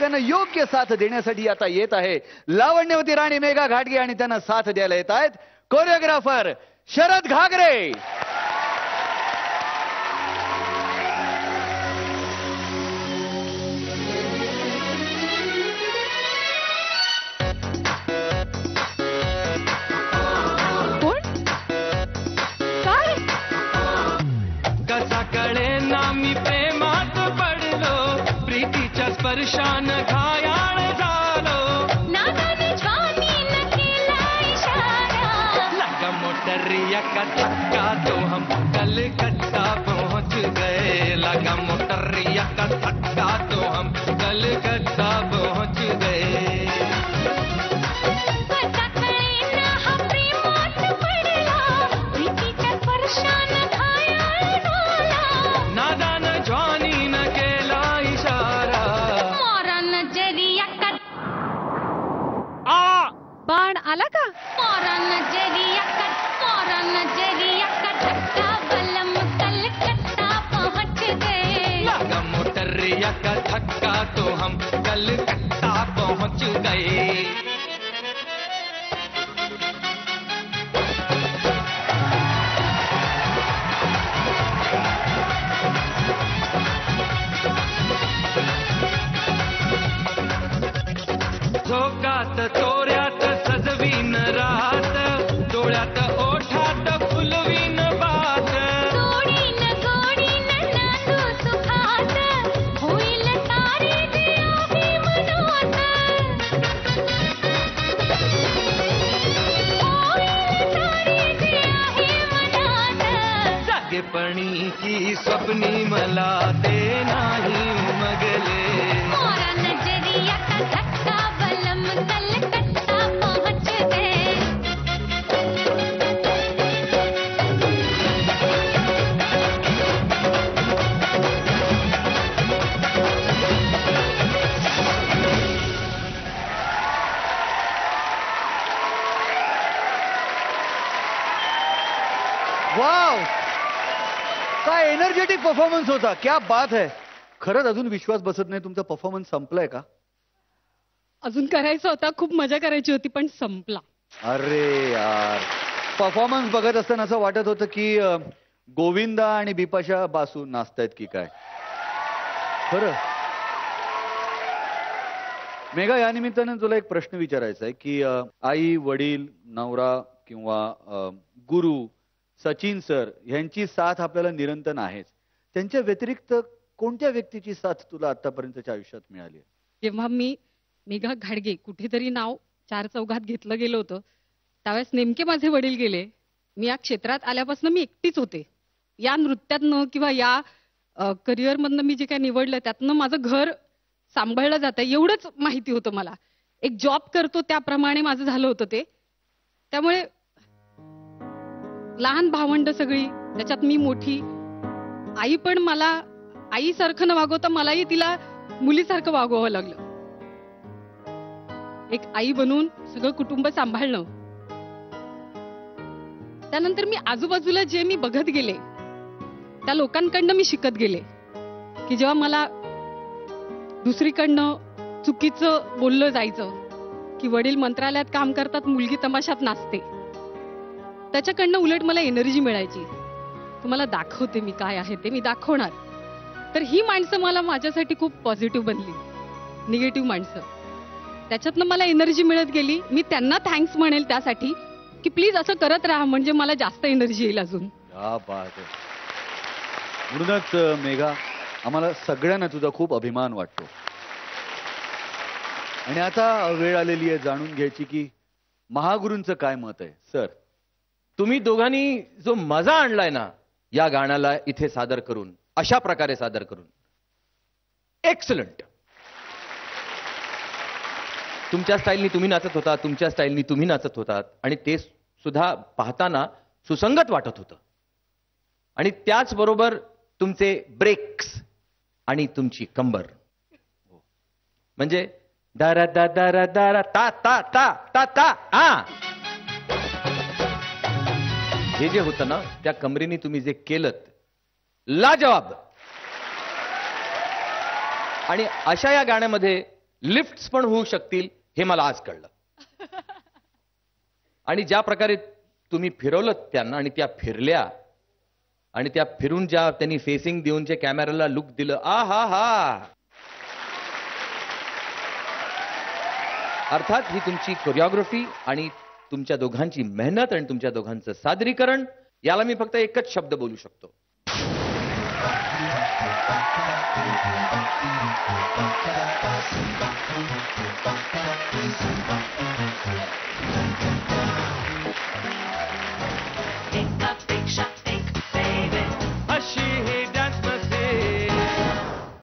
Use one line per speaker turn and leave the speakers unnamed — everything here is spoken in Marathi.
त्यांना योग्य साथ देण्यासाठी आता येत आहे लावण्यवती राणी मेघा घाटगे आणि त्यांना साथ द्यायला येत आहेत कोरिओग्राफर शरद घागरे.
स्पर्शान घायाळ झालो नादाने ज्वानीन केला इशारा लगा मोटरिया का धक्का तो हम कलकत्ता पहुंच गए लगा मोटरिया का धक्का तो हम कलकत्ता पहुंच गए
आला का मोरा नजरिया का धक्का बलम कलकत्ता पहुंच गए
लगा मोटरिया का धक्का तो हम कलकत्ता पहुंच गए. झोकात तोऱ्यात सजवीन रात डोळ्यात ओठात फुलवीन बात
गोडीन गोडीन नांदू सुखात होईल तारे जे आहे मनात होईल तारे जे आहे मनात
जागेपणी की स्वप्नी मला ते नाही उमगले
मोरा नजरिया का धक्का बलम कलकत्ता पहुंच गए.
वाव, काय एनर्जेटिक परफॉर्मन्स होता. क्या बात है. खरंच अजून विश्वास बसत नाही तुमचा परफॉर्मन्स संपलाय का?
अजून करायचा होता, खूप मजा करायची होती पण संपला.
अरे यार, परफॉर्मन्स बघत असताना असं वाटत होतं की गोविंदा आणि बिपाशा बासू नाचतायत की काय. खरं मेघा, या निमित्तानं तुला एक प्रश्न विचारायचा आहे की आई वडील नवरा किंवा गुरु सचिन सर यांची साथ आपल्याला निरंतर आहेच. त्यांच्या व्यतिरिक्त कोणत्या व्यक्तीची साथ तुला आतापर्यंतच्या आयुष्यात मिळाली?
जेव्हा मी मेघा घाटगे कुठेतरी नाव चार चौघात घेतलं गेलं होतं त्यावेळेस नेमके माझे वडील गेले. मी या क्षेत्रात आल्यापासून मी एकटीच होते. या नृत्यातनं किंवा या करिअरमधनं मी जे काय निवडलं त्यातनं माझं घर सांभाळलं जातं एवढंच माहिती होतं मला. एक जॉब करतो त्याप्रमाणे माझं झालं होतं ते. त्यामुळे लहान भावंड सगळी त्याच्यात मी मोठी. आई पण मला आईसारखं न वागवता मलाही तिला मुलीसारखं वागवावं लागलं. एक आई बनून सगळं कुटुंब सांभाळणं. त्यानंतर मी आजूबाजूला जे मी बघत गेले त्या लोकांकडनं मी शिकत गेले की जेव्हा मला दुसरीकडनं चुकीचं बोललं जायचं की वडील मंत्रालयात काम करतात मुलगी तमाशात नाचते, त्याच्याकडनं उलट मला एनर्जी मिळायची. तुम्हाला दाखवते मी काय आहे ते, मी दाखवणार. तर ही माणसं मला माझ्यासाठी खूप पॉझिटिव्ह बनली, निगेटिव्ह माणसं. त्याच्यातनं मला एनर्जी मिळत गेली. मी त्यांना थँक्स म्हणेल त्यासाठी की प्लीज असं करत राहा म्हणजे मला जास्त एनर्जी येईल अजून.
क्या बात आहे. म्हणूनच मेघा, आम्हाला सगळ्यांना तुझा खूप अभिमान वाटतो. आणि आता वेळ आलेली आहे जाणून घ्यायची की महागुरूंचं काय मत आहे. सर,
तुम्ही दोघांनी जो मजा आणलाय ना या गाण्याला इथे सादर करून, अशा प्रकारे सादर करून, एक्सलंट. तुमच्या स्टाईलनी तुम्ही नाचत होता, तुमच्या स्टाईलनी तुम्ही नाचत होतात आणि ते सुद्धा पाहताना सुसंगत वाटत होतं. आणि त्याचबरोबर तुमचे ब्रेक्स आणि तुमची कंबर म्हणजे दारा दा दारा दारा ता ता ता ता ता आ, हे जे होतं ना त्या कमरेने तुम्ही जे केलं लाजवाब. आणि अशा या गाण्यामध्ये लिफ्ट्स पण होऊ शकतील हे मला आज कळलं. आणि ज्या प्रकारे तुम्ही फिरवलं त्यांना आणि त्या फिरल्या आणि त्या फिरून ज्या त्यांनी फेसिंग देऊन जे कॅमेराला लुक दिलं, आ हा हा. अर्थात ही तुमची कोरिओग्राफी आणि तुमच्या दोघांची मेहनत आणि तुमच्या दोघांचं सादरीकरण, याला मी फक्त एकच शब्द बोलू शकतो.